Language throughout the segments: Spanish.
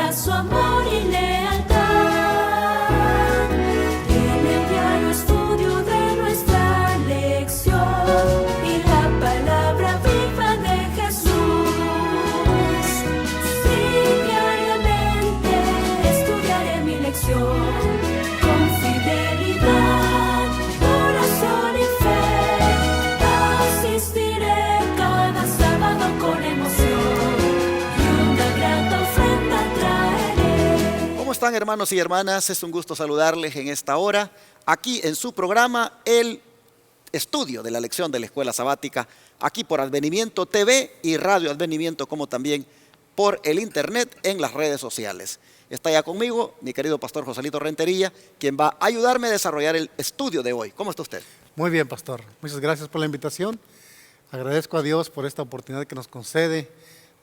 muestra su amor y lealtad. En el diario estudio de nuestra lección y la palabra viva de Jesús. Sí, diariamente estudiaré mi lección con fidelidad, oración y fe. Asistiré cada sábado con emoción y una grata ofrenda traeré. ¿Cómo están, hermanos y hermanas? Es un gusto saludarles en esta hora, aquí en su programa, el estudio de la lección de la Escuela Sabática, aquí por Advenimiento TV y Radio Advenimiento, como también por el internet en las redes sociales. Está ya conmigo mi querido pastor Joselito Rentería, quien va a ayudarme a desarrollar el estudio de hoy. ¿Cómo está usted? Muy bien, pastor. Muchas gracias por la invitación. Agradezco a Dios por esta oportunidad que nos concede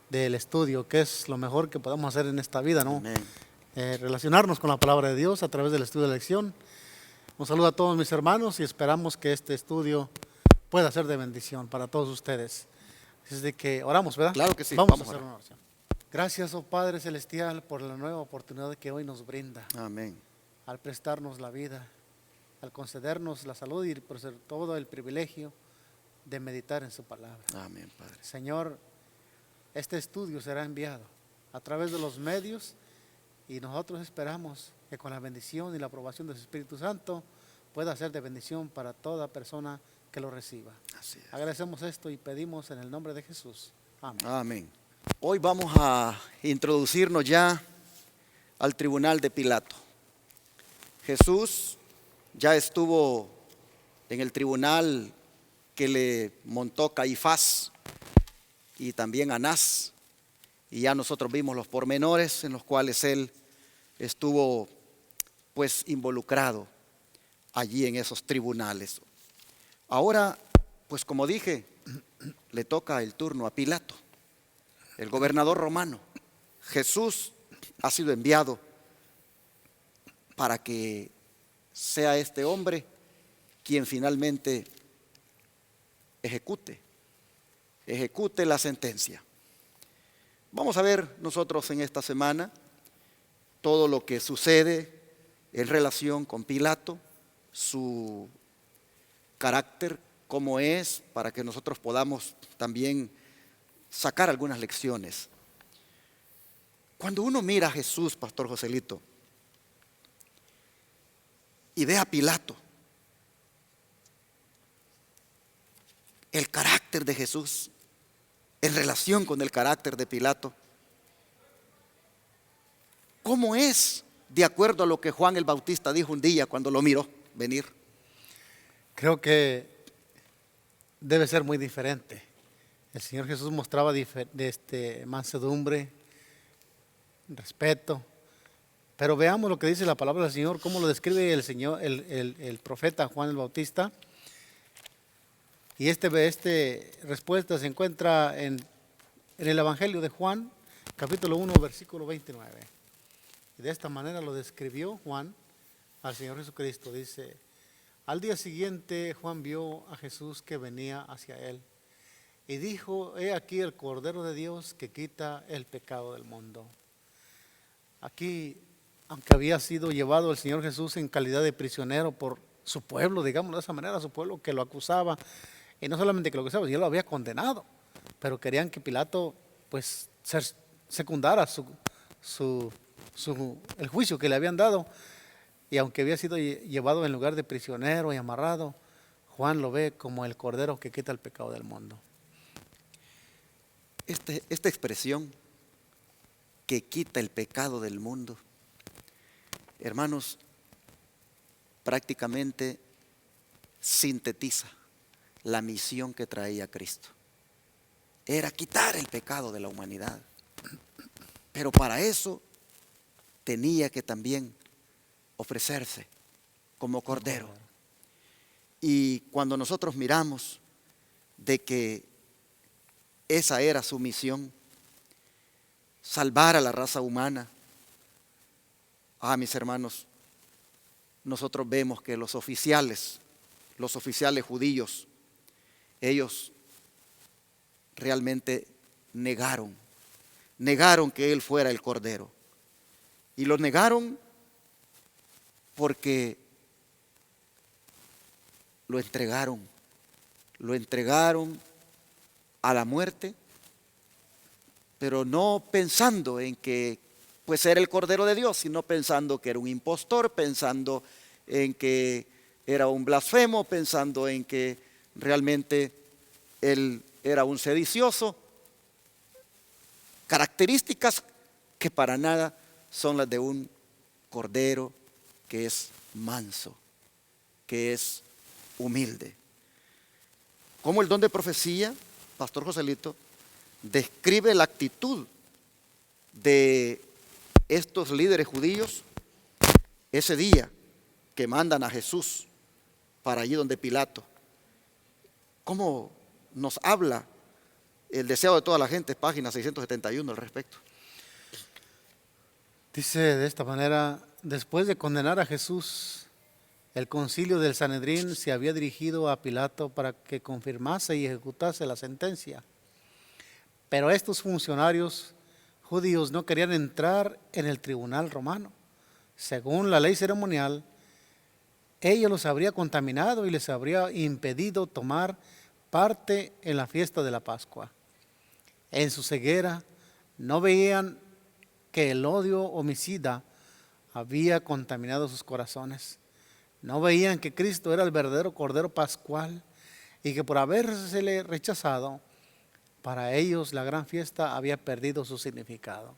del estudio, que es lo mejor que podemos hacer en esta vida, ¿no? Amén. Relacionarnos con la palabra de Dios a través del estudio de la lección. Un saludo a todos mis hermanos y esperamos que este estudio pueda ser de bendición para todos ustedes. Así es de que oramos, ¿verdad? Claro que sí. Vamos a a hacer orar. una oración. Gracias, oh Padre Celestial, por la nueva oportunidad que hoy nos brinda, Amén. al prestarnos la vida, al concedernos la salud y por ser todo el privilegio de meditar en su palabra. Amén, Padre. Señor, este estudio será enviado a través de los medios y nosotros esperamos que con la bendición y la aprobación del Espíritu Santo pueda ser de bendición para toda persona que lo reciba. Así es. Agradecemos esto y pedimos en el nombre de Jesús. Amén. Amén. Hoy vamos a introducirnos ya al tribunal de Pilato. Jesús ya estuvo en el tribunal que le montó Caifás y también Anás, y ya nosotros vimos los pormenores en los cuales él estuvo pues involucrado allí en esos tribunales. Ahora, pues como dije, le toca el turno a Pilato, el gobernador romano. Jesús ha sido enviado para que sea este hombre quien finalmente ejecute la sentencia. Vamos a ver nosotros en esta semana todo lo que sucede en relación con Pilato, su carácter, cómo es, para que nosotros podamos también sacar algunas lecciones. Cuando uno mira a Jesús, pastor Joselito, y ve a Pilato, el carácter de Jesús en relación con el carácter de Pilato, ¿cómo es de acuerdo a lo que Juan el Bautista dijo un día cuando lo miró venir? Creo que debe ser muy diferente. El Señor Jesús mostraba mansedumbre, respeto. Pero veamos lo que dice la palabra del Señor, cómo lo describe el profeta Juan el Bautista. Y esta respuesta se encuentra en el Evangelio de Juan, capítulo 1, versículo 29. Y de esta manera lo describió Juan al Señor Jesucristo. Dice: al día siguiente Juan vio a Jesús que venía hacia él y dijo: he aquí el Cordero de Dios que quita el pecado del mundo. Aquí, aunque había sido llevado el Señor Jesús en calidad de prisionero por su pueblo, digámoslo de esa manera, su pueblo que lo acusaba, y no solamente que lo acusaba, sino lo había condenado, pero querían que Pilato pues secundara el juicio que le habían dado. Y aunque había sido llevado en lugar de prisionero y amarrado, Juan lo ve como el Cordero que quita el pecado del mundo. Esta expresión, que quita el pecado del mundo, hermanos, prácticamente sintetiza la misión que traía Cristo. Era quitar el pecado de la humanidad. Pero para eso tenía que también ofrecerse como cordero. Y cuando nosotros miramos de que esa era su misión, salvar a la raza humana, mis hermanos, nosotros vemos que los oficiales judíos, ellos realmente negaron que él fuera el cordero. Y lo negaron porque lo entregaron a la muerte, pero no pensando en que pues era el Cordero de Dios, sino pensando que era un impostor, pensando en que era un blasfemo, pensando en que realmente él era un sedicioso. Características que para nada son las de un Cordero que es manso, que es humilde. Como el don de profecía, Pastor Joselito, describe la actitud de estos líderes judíos ese día que mandan a Jesús para allí donde Pilato. ¿Cómo nos habla el deseo de toda la gente? Página 671 al respecto. Dice de esta manera: después de condenar a Jesús, el concilio del Sanedrín se había dirigido a Pilato para que confirmase y ejecutase la sentencia. Pero estos funcionarios judíos no querían entrar en el tribunal romano. Según la ley ceremonial, ello los habría contaminado y les habría impedido tomar parte en la fiesta de la Pascua. En su ceguera no veían que el odio homicida había contaminado sus corazones. No veían que Cristo era el verdadero Cordero Pascual y que por habérsele rechazado, para ellos la gran fiesta había perdido su significado.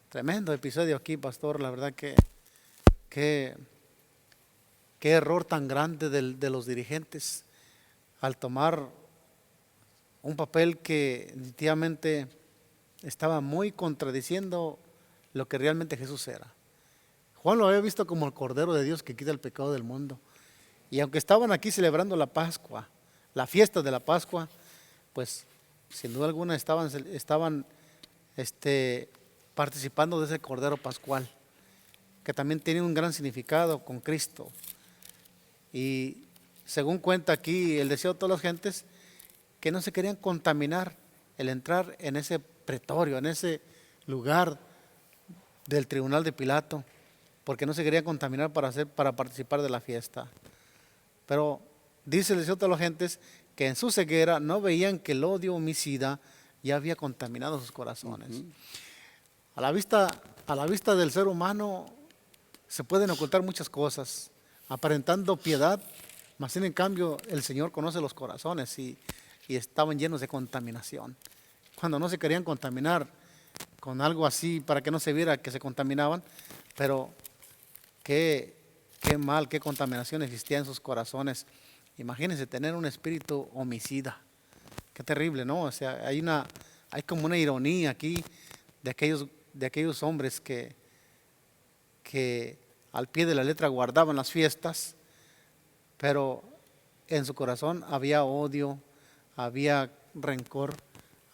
Tremendo episodio aquí, pastor. La verdad que qué error tan grande de los dirigentes al tomar un papel que definitivamente estaba muy contradiciendo lo que realmente Jesús era. Juan lo había visto como el Cordero de Dios que quita el pecado del mundo. Y aunque estaban aquí celebrando la Pascua, la fiesta de la Pascua, pues sin duda alguna estaban participando de ese Cordero Pascual, que también tiene un gran significado con Cristo. Y según cuenta aquí el deseo de todas las gentes, que no se querían contaminar el entrar en ese pretorio, en ese lugar del tribunal de Pilato, porque no se querían contaminar para participar de la fiesta. Pero dice el deseo de todas las gentes que en su ceguera no veían que el odio homicida ya había contaminado sus corazones. A la vista del ser humano se pueden ocultar muchas cosas, aparentando piedad, mas sin en cambio el Señor conoce los corazones y estaban llenos de contaminación. Cuando no se querían contaminar con algo así para que no se viera que se contaminaban, pero qué mal, qué contaminación existía en sus corazones. Imagínense tener un espíritu homicida. Qué terrible, ¿no? O sea, hay como una ironía aquí de aquellos hombres que al pie de la letra guardaban las fiestas, pero en su corazón había odio, había rencor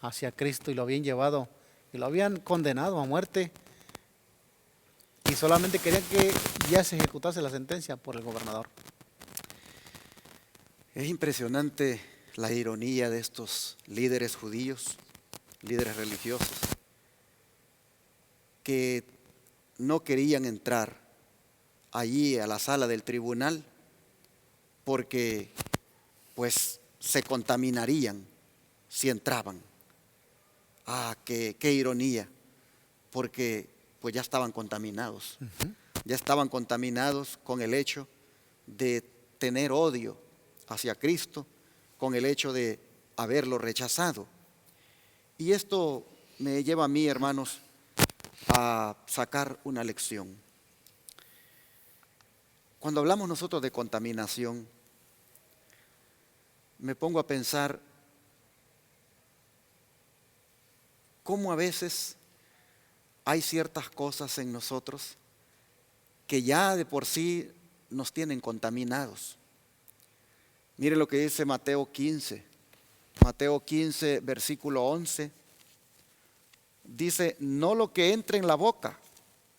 hacia Cristo y lo habían llevado y lo habían condenado a muerte y solamente querían que ya se ejecutase la sentencia por el gobernador. Es impresionante la ironía de estos líderes judíos, líderes religiosos, que no querían entrar allí a la sala del tribunal porque pues se contaminarían si entraban. Qué ironía, porque pues ya estaban contaminados. Ya estaban contaminados con el hecho de tener odio hacia Cristo, con el hecho de haberlo rechazado. Y esto me lleva a mí, hermanos, a sacar una lección. Cuando hablamos nosotros de contaminación, me pongo a pensar cómo a veces hay ciertas cosas en nosotros que ya de por sí nos tienen contaminados. Mire lo que dice Mateo 15. Mateo 15, versículo 11. Dice: no lo que entra en la boca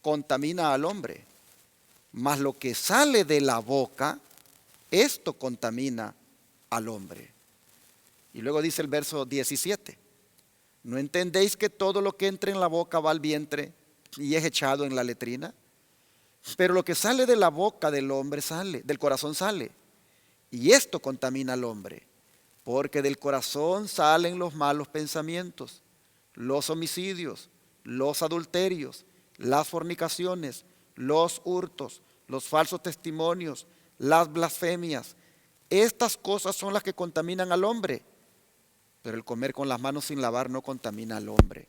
contamina al hombre, mas lo que sale de la boca, esto contamina al hombre. Y luego dice el verso 17: ¿no entendéis que todo lo que entra en la boca va al vientre y es echado en la letrina. Pero lo que sale de la boca del hombre sale, del corazón sale. Y esto contamina al hombre, porque del corazón salen los malos pensamientos, los homicidios, los adulterios, las fornicaciones, los hurtos, los falsos testimonios, las blasfemias. Estas cosas son las que contaminan al hombre, pero el comer con las manos sin lavar no contamina al hombre.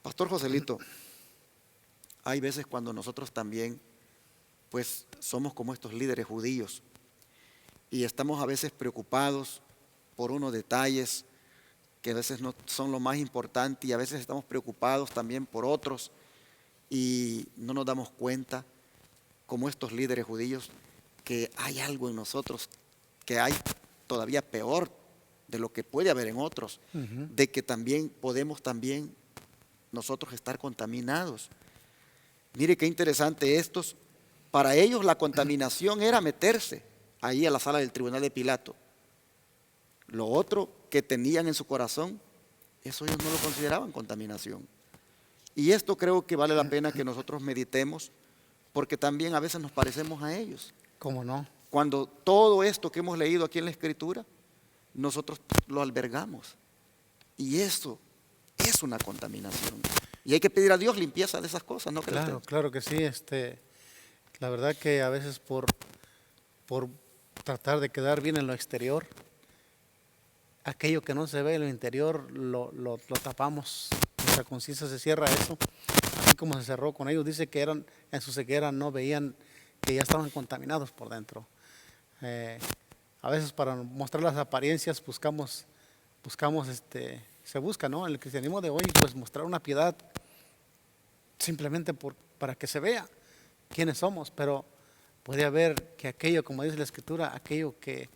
Pastor Joselito, hay veces cuando nosotros también, pues somos como estos líderes judíos y estamos a veces preocupados por unos detalles que a veces no son lo más importante y a veces estamos preocupados también por otros y no nos damos cuenta, como estos líderes judíos, que hay algo en nosotros que hay todavía peor de lo que puede haber en otros, de que también podemos también nosotros estar contaminados. Mire qué interesante estos, para ellos la contaminación era meterse ahí a la sala del tribunal de Pilato. Lo otro que tenían en su corazón, eso ellos no lo consideraban contaminación. Y esto creo que vale la pena que nosotros meditemos, porque también a veces nos parecemos a ellos. ¿Cómo no? Cuando todo esto que hemos leído aquí en la Escritura, nosotros lo albergamos. Y eso es una contaminación. Y hay que pedir a Dios limpieza de esas cosas, ¿no cree Claro, usted? claro que sí. La verdad que a veces por tratar de quedar bien en lo exterior, aquello que no se ve en lo interior lo tapamos. Nuestra conciencia se cierra a eso. Así como se cerró con ellos, dice que eran en su ceguera, no veían que ya estaban contaminados por dentro. A veces para mostrar las apariencias buscamos, se busca, ¿no? En el cristianismo de hoy, pues mostrar una piedad simplemente para que se vea quiénes somos, pero puede haber que aquello, como dice la Escritura, aquello que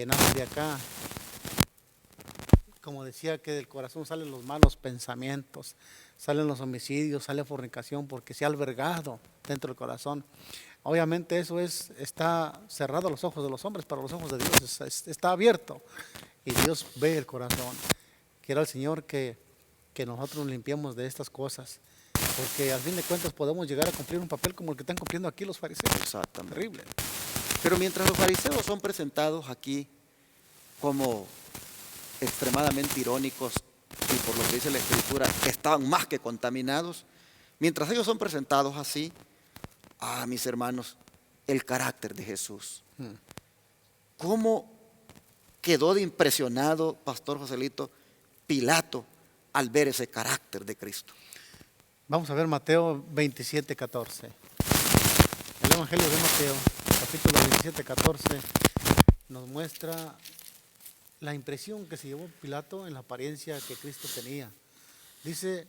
nace de acá, como decía, que del corazón salen los malos pensamientos, salen los homicidios, sale fornicación, porque se ha albergado dentro del corazón. Obviamente eso está cerrado a los ojos de los hombres, pero a los ojos de Dios está abierto y Dios ve el corazón. Quiera el Señor que nosotros nos limpiemos de estas cosas, porque al fin de cuentas podemos llegar a cumplir un papel como el que están cumpliendo aquí los fariseos. Exactamente. Terrible. Pero mientras los fariseos son presentados aquí como extremadamente irónicos y por lo que dice la Escritura, estaban más que contaminados, mientras ellos son presentados así, mis hermanos, el carácter de Jesús. ¿Cómo quedó de impresionado, Pastor Joselito, Pilato al ver ese carácter de Cristo? Vamos a ver Mateo 27, 14. El Evangelio de Mateo, capítulo 27, 14, nos muestra la impresión que se llevó Pilato en la apariencia que Cristo tenía. Dice,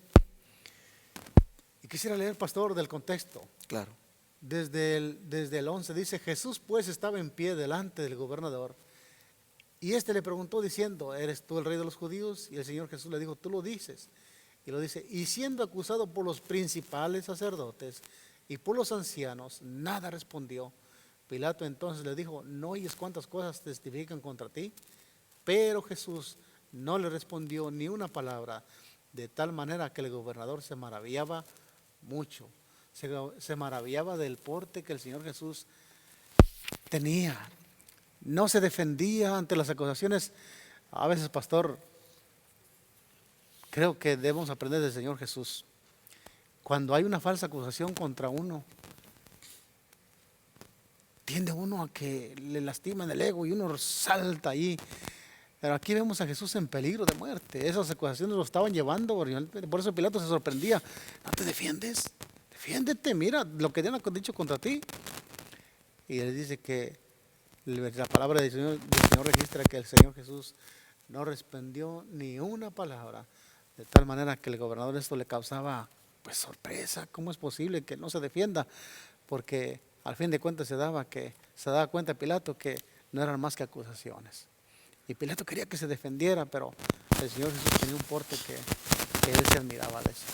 y quisiera leer, pastor, del contexto. Claro. Desde el 11 dice, Jesús pues estaba en pie delante del gobernador y éste le preguntó diciendo, ¿eres tú el rey de los judíos? Y el Señor Jesús le dijo, tú lo dices. Y lo dice, y siendo acusado por los principales sacerdotes y por los ancianos, nada respondió. Pilato entonces le dijo, ¿no oyes cuántas cosas testifican contra ti? Pero Jesús no le respondió ni una palabra, de tal manera que el gobernador se maravillaba mucho. Se maravillaba del porte que el Señor Jesús tenía. No se defendía ante las acusaciones. A veces, pastor, creo que debemos aprender del Señor Jesús. Cuando hay una falsa acusación contra uno, tiende uno a que le lastiman el ego y uno salta ahí. Pero aquí vemos a Jesús en peligro de muerte. Esas acusaciones lo estaban llevando. Por eso Pilato se sorprendía. ¿No te defiendes? Defiéndete, mira lo que han dicho contra ti. Y él dice que la palabra del Señor registra que el Señor Jesús no respondió ni una palabra. De tal manera que el gobernador esto le causaba pues sorpresa. ¿Cómo es posible que no se defienda? Porque al fin de cuentas se daba cuenta Pilato que no eran más que acusaciones. Y Pilato quería que se defendiera, pero el Señor Jesús tenía un porte que él se admiraba de eso.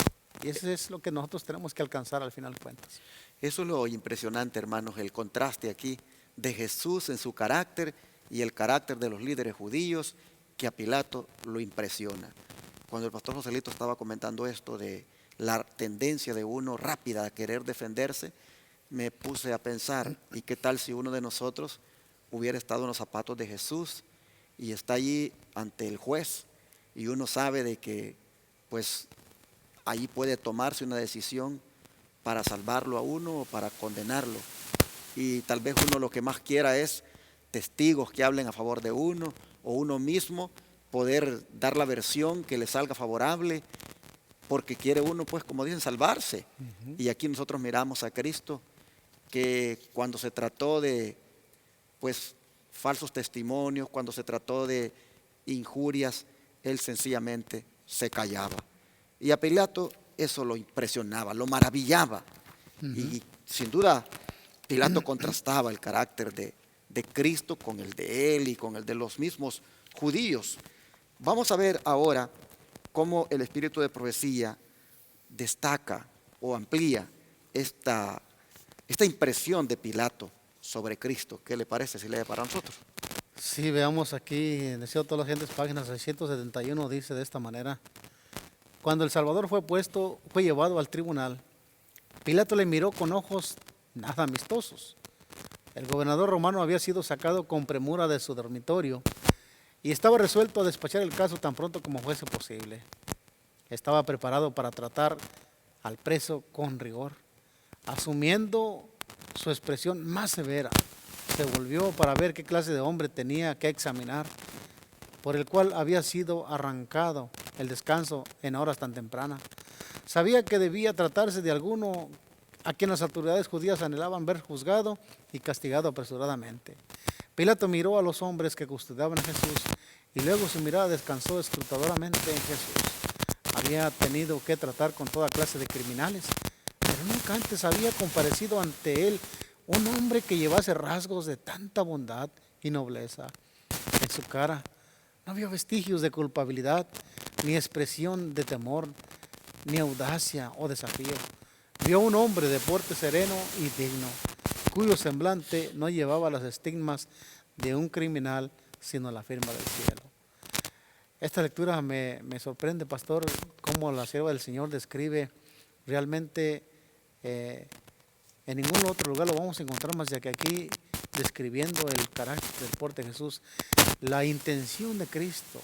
Y eso es lo que nosotros tenemos que alcanzar al final de cuentas. Eso es lo impresionante, hermanos, el contraste aquí de Jesús en su carácter y el carácter de los líderes judíos que a Pilato lo impresiona. Cuando el pastor Joselito estaba comentando esto de la tendencia de uno rápida a querer defenderse, me puse a pensar, ¿y qué tal si uno de nosotros hubiera estado en los zapatos de Jesús y está allí ante el juez y uno sabe de que pues allí puede tomarse una decisión para salvarlo a uno o para condenarlo? Y tal vez uno lo que más quiera es testigos que hablen a favor de uno, o uno mismo poder dar la versión que le salga favorable, porque quiere uno, pues como dicen, salvarse. Y aquí nosotros miramos a Cristo, que cuando se trató de pues falsos testimonios, cuando se trató de injurias, él sencillamente se callaba. Y a Pilato eso lo impresionaba, lo maravillaba. Y sin duda Pilato contrastaba el carácter de Cristo con el de él y con el de los mismos judíos. Vamos a ver ahora cómo el espíritu de profecía destaca o amplía esta impresión de Pilato sobre Cristo. ¿Qué le parece si lee para nosotros? Sí, veamos aquí, en Deseo de todas las gentes, página 671, dice de esta manera: cuando el Salvador fue llevado al tribunal, Pilato le miró con ojos nada amistosos. El gobernador romano había sido sacado con premura de su dormitorio y estaba resuelto a despachar el caso tan pronto como fuese posible. Estaba preparado para tratar al preso con rigor. Asumiendo su expresión más severa, se volvió para ver qué clase de hombre tenía que examinar, por el cual había sido arrancado el descanso en horas tan tempranas. Sabía que debía tratarse de alguno a quien las autoridades judías anhelaban ver juzgado y castigado apresuradamente. Pilato miró a los hombres que custodiaban a Jesús y luego su mirada descansó escrutadoramente en Jesús. Había tenido que tratar con toda clase de criminales, pero nunca antes había comparecido ante él un hombre que llevase rasgos de tanta bondad y nobleza. En su cara no había vestigios de culpabilidad, ni expresión de temor, ni audacia o desafío. Vio un hombre de porte sereno y digno, cuyo semblante no llevaba los estigmas de un criminal, sino la firma del cielo. Esta lectura me sorprende, pastor, cómo la sierva del Señor describe realmente. En ningún otro lugar lo vamos a encontrar más ya que aquí, describiendo el carácter del porte de Jesús, la intención de Cristo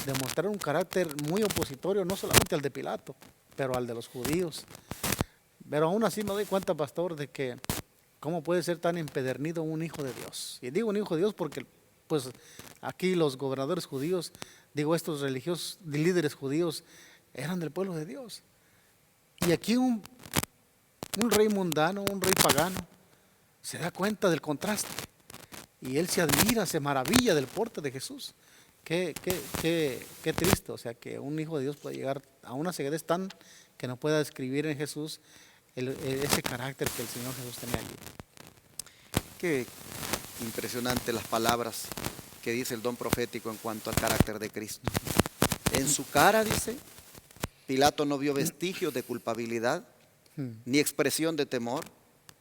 de mostrar un carácter muy opositorio, no solamente al de Pilato, pero al de los judíos. Pero aún así me doy cuenta, pastor, de que cómo puede ser tan empedernido un hijo de Dios. Y digo un hijo de Dios porque pues aquí los gobernadores judíos, digo estos religiosos, líderes judíos, eran del pueblo de Dios. Y aquí un rey mundano, un rey pagano, se da cuenta del contraste y él se admira, se maravilla del porte de Jesús. Qué triste, o sea, que un hijo de Dios puede llegar a una ceguez tan que no pueda describir en Jesús ese carácter que el Señor Jesús tenía allí. Qué impresionante las palabras que dice el don profético en cuanto al carácter de Cristo. En su cara, dice, Pilato no vio vestigios de culpabilidad, ni expresión de temor,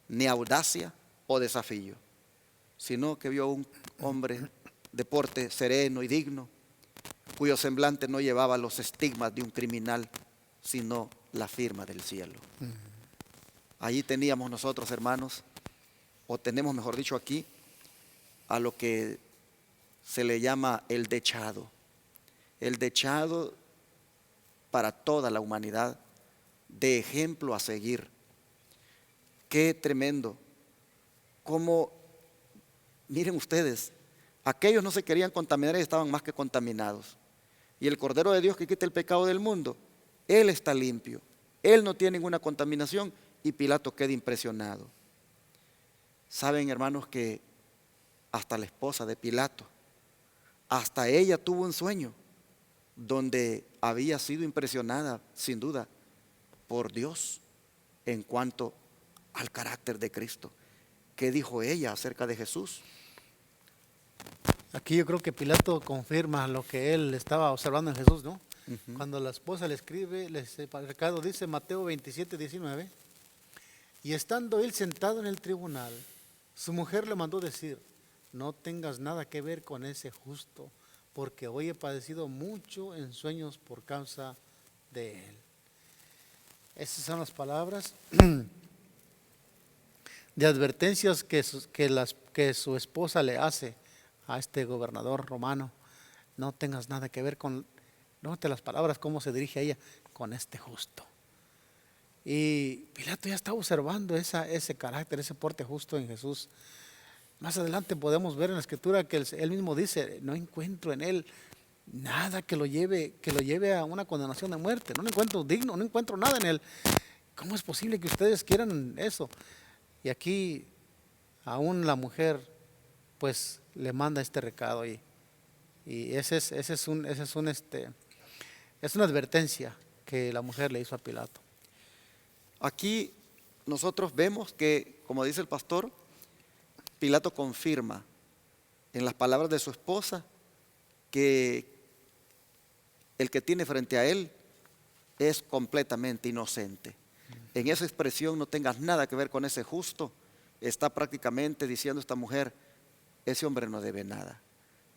ni audacia o desafío, sino que vio un hombre de porte sereno y digno, cuyo semblante no llevaba los estigmas de un criminal, sino la firma del cielo. Allí teníamos nosotros, hermanos, o tenemos, mejor dicho, aquí, a lo que se le llama el dechado para toda la humanidad, de ejemplo a seguir. Qué tremendo. Como, miren ustedes, aquellos no se querían contaminar y estaban más que contaminados. Y el Cordero de Dios que quita el pecado del mundo, Él está limpio, Él no tiene ninguna contaminación, y Pilato queda impresionado. Saben, hermanos, que hasta la esposa de Pilato, hasta ella tuvo un sueño donde había sido impresionada, sin duda, por Dios en cuanto al carácter de Cristo. ¿Qué dijo ella acerca de Jesús? Aquí yo creo que Pilato confirma lo que él estaba observando en Jesús, ¿no? Cuando la esposa le escribe, el recado dice Mateo 27, 19, y estando él sentado en el tribunal, su mujer le mandó decir: no tengas nada que ver con ese justo, porque hoy he padecido mucho en sueños por causa de él. Esas son las palabras de advertencias que su esposa le hace a este gobernador romano. No tengas nada que ver con, note las palabras, cómo se dirige a ella, con este justo. Y Pilato ya está observando ese carácter, ese porte justo en Jesús. Más adelante podemos ver en la Escritura que él mismo dice, no encuentro en él nada que lo lleve a una condenación de muerte. No lo encuentro digno, no encuentro nada en él. ¿Cómo es posible que ustedes quieran eso? Y aquí aún la mujer pues le manda este recado y es una advertencia que la mujer le hizo a Pilato. Aquí nosotros vemos que, como dice el pastor, Pilato confirma en las palabras de su esposa que el que tiene frente a él es completamente inocente. En esa expresión, no tengas nada que ver con ese justo, está prácticamente diciendo esta mujer, ese hombre no debe nada.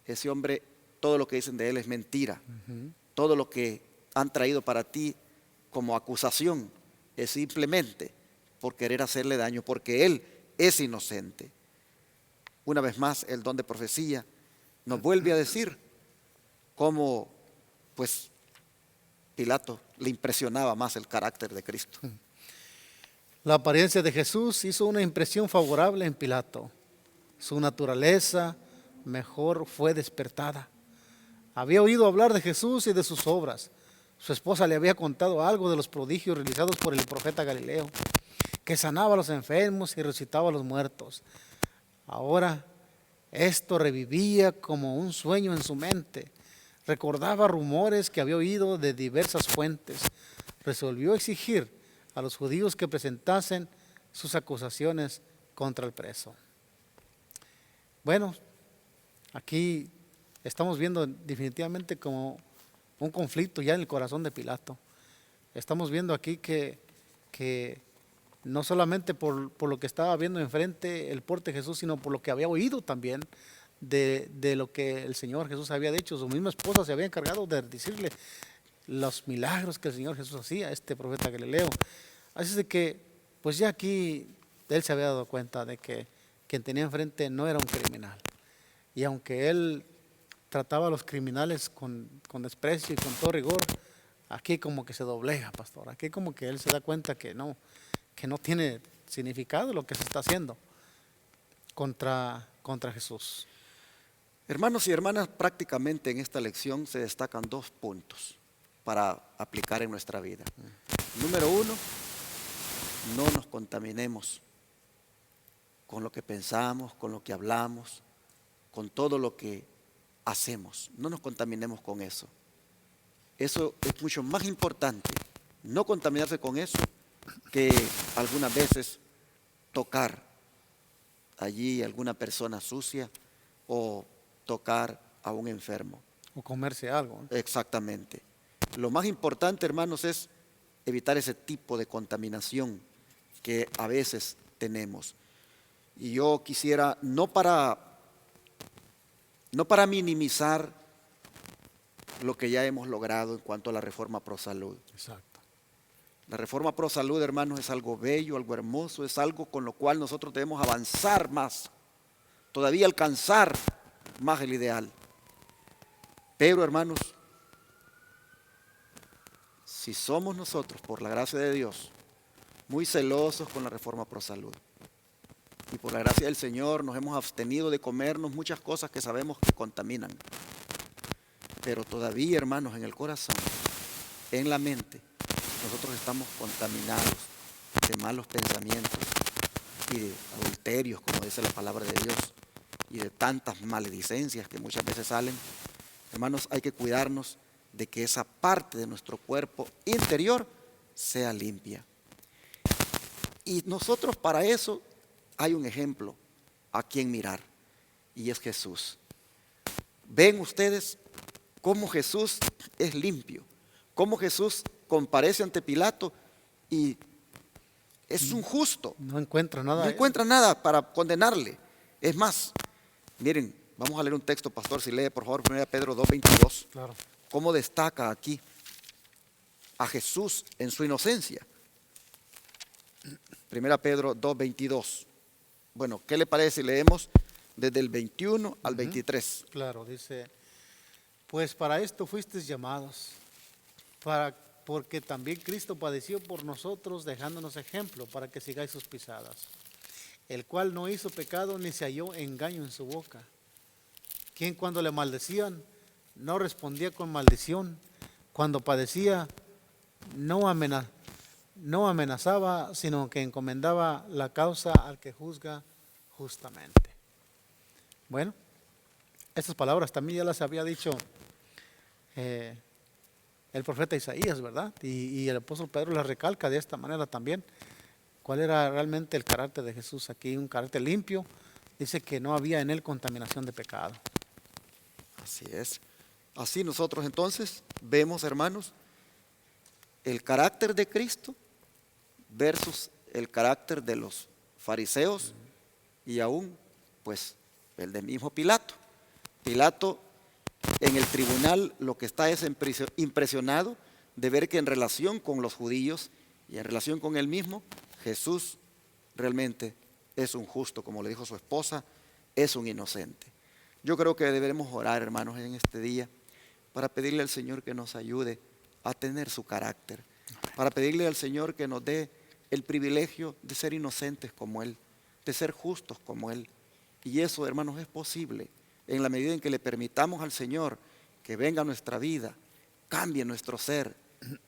Ese hombre, todo lo que dicen de él es mentira. Todo lo que han traído para ti como acusación es simplemente por querer hacerle daño, porque él es inocente. Una vez más, el don de profecía nos vuelve a decir cómo, pues, Pilato le impresionaba más el carácter de Cristo. La apariencia de Jesús hizo una impresión favorable en Pilato. Su naturaleza mejor fue despertada. Había oído hablar de Jesús y de sus obras. Su esposa le había contado algo de los prodigios realizados por el profeta Galileo, que sanaba a los enfermos y resucitaba a los muertos. Ahora esto revivía como un sueño en su mente. Recordaba rumores que había oído de diversas fuentes. Resolvió exigir a los judíos que presentasen sus acusaciones contra el preso. Bueno, aquí estamos viendo definitivamente como un conflicto ya en el corazón de Pilato. Estamos viendo aquí que no solamente por lo que estaba viendo enfrente el porte de Jesús, sino por lo que había oído también de lo que el Señor Jesús había dicho. Su misma esposa se había encargado de decirle los milagros que el Señor Jesús hacía a este profeta Galileo. Así es de que, pues ya aquí él se había dado cuenta de que quien tenía enfrente no era un criminal. Y aunque él trataba a los criminales con desprecio y con todo rigor, aquí como que se doblega, pastor. Aquí como que él se da cuenta que no tiene significado lo que se está haciendo contra Jesús. Hermanos y hermanas, prácticamente en esta lección se destacan 2 puntos para aplicar en nuestra vida. Número 1, no nos contaminemos con lo que pensamos, con lo que hablamos, con todo lo que hacemos. No nos contaminemos con eso. Eso es mucho más importante, no contaminarse con eso, que algunas veces tocar allí alguna persona sucia o tocar a un enfermo. O comerse algo, ¿no? Exactamente. Lo más importante, hermanos, es evitar ese tipo de contaminación que a veces tenemos. Y yo quisiera, no para minimizar lo que ya hemos logrado en cuanto a la reforma pro salud. Exacto. La reforma pro salud, hermanos, es algo bello, algo hermoso, es algo con lo cual nosotros debemos avanzar más, todavía alcanzar más el ideal. Pero, hermanos, si somos nosotros, por la gracia de Dios, muy celosos con la reforma pro salud, y por la gracia del Señor nos hemos abstenido de comernos muchas cosas que sabemos que contaminan, pero todavía, hermanos, en el corazón, en la mente, nosotros estamos contaminados de malos pensamientos y de adulterios, como dice la palabra de Dios, y de tantas maledicencias que muchas veces salen. Hermanos, hay que cuidarnos de que esa parte de nuestro cuerpo interior sea limpia. Y nosotros para eso hay un ejemplo a quien mirar, y es Jesús. Ven ustedes cómo Jesús es limpio, cómo Jesús comparece ante Pilato y es un justo. No encuentra nada. No encuentra nada para condenarle. Es más, miren, vamos a leer un texto, pastor, si lee por favor 1 Pedro 2:22. Claro. Cómo destaca aquí a Jesús en su inocencia. Primera Pedro 2:22. Bueno, ¿qué le parece si leemos desde el 21 al 23? Claro, dice, pues para esto fuisteis llamados, porque también Cristo padeció por nosotros, dejándonos ejemplo para que sigáis sus pisadas, el cual no hizo pecado ni se halló engaño en su boca, quien cuando le maldecían no respondía con maldición, cuando padecía no amenazaba, sino que encomendaba la causa al que juzga justamente. Bueno, estas palabras también ya las había dicho el profeta Isaías, ¿verdad? Y el apóstol Pedro las recalca de esta manera también. ¿Cuál era realmente el carácter de Jesús aquí? Un carácter limpio. Dice que no había en él contaminación de pecado. Así es. Así nosotros entonces vemos, hermanos, el carácter de Cristo versus el carácter de los fariseos y aún, pues, el de mismo Pilato. Pilato en el tribunal lo que está es impresionado de ver que en relación con los judíos y en relación con él mismo, Jesús realmente es un justo, como le dijo su esposa, es un inocente. Yo creo que debemos orar, hermanos, en este día para pedirle al Señor que nos ayude a tener su carácter, para pedirle al Señor que nos dé el privilegio de ser inocentes como Él, de ser justos como Él. Y eso, hermanos, es posible en la medida en que le permitamos al Señor que venga a nuestra vida, cambie nuestro ser,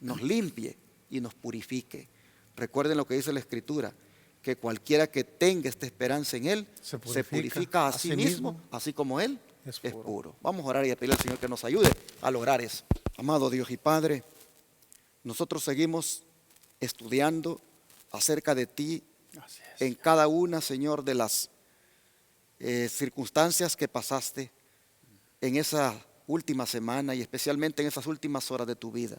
nos limpie y nos purifique. Recuerden lo que dice la Escritura, que cualquiera que tenga esta esperanza en Él, se purifica a sí mismo, así como Él es puro. Vamos a orar y a pedirle al Señor que nos ayude a lograr eso. Amado Dios y Padre, nosotros seguimos estudiando acerca de ti en cada una, Señor, de las circunstancias que pasaste en esa última semana y especialmente en esas últimas horas de tu vida.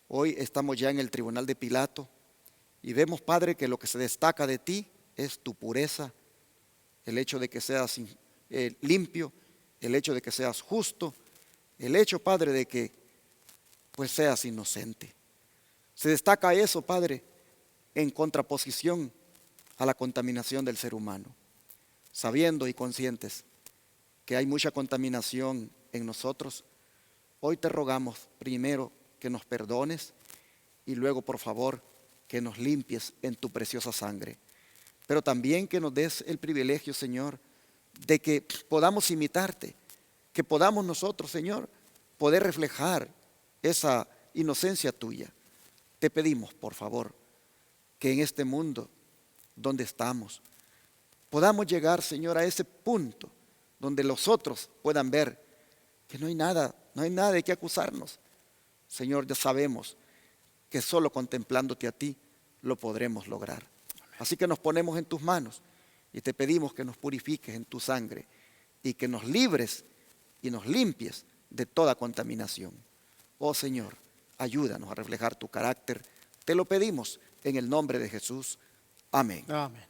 Hoy estamos ya en el tribunal de Pilato y vemos, Padre, que lo que se destaca de ti es tu pureza, el hecho de que seas limpio, el hecho de que seas justo, el hecho, Padre, de que pues seas inocente. Se destaca eso, Padre, en contraposición a la contaminación del ser humano, sabiendo y conscientes que hay mucha contaminación en nosotros. Hoy te rogamos primero que nos perdones y luego, por favor, que nos limpies en tu preciosa sangre. Pero también que nos des el privilegio, Señor, de que podamos imitarte, que podamos nosotros, Señor, poder reflejar esa inocencia tuya. Te pedimos, por favor, que en este mundo donde estamos, podamos llegar, Señor, a ese punto donde los otros puedan ver que no hay nada de qué acusarnos. Señor, ya sabemos que solo contemplándote a ti lo podremos lograr. Así que nos ponemos en tus manos y te pedimos que nos purifiques en tu sangre y que nos libres y nos limpies de toda contaminación. Oh Señor, ayúdanos a reflejar tu carácter. Te lo pedimos en el nombre de Jesús. Amén. Amén.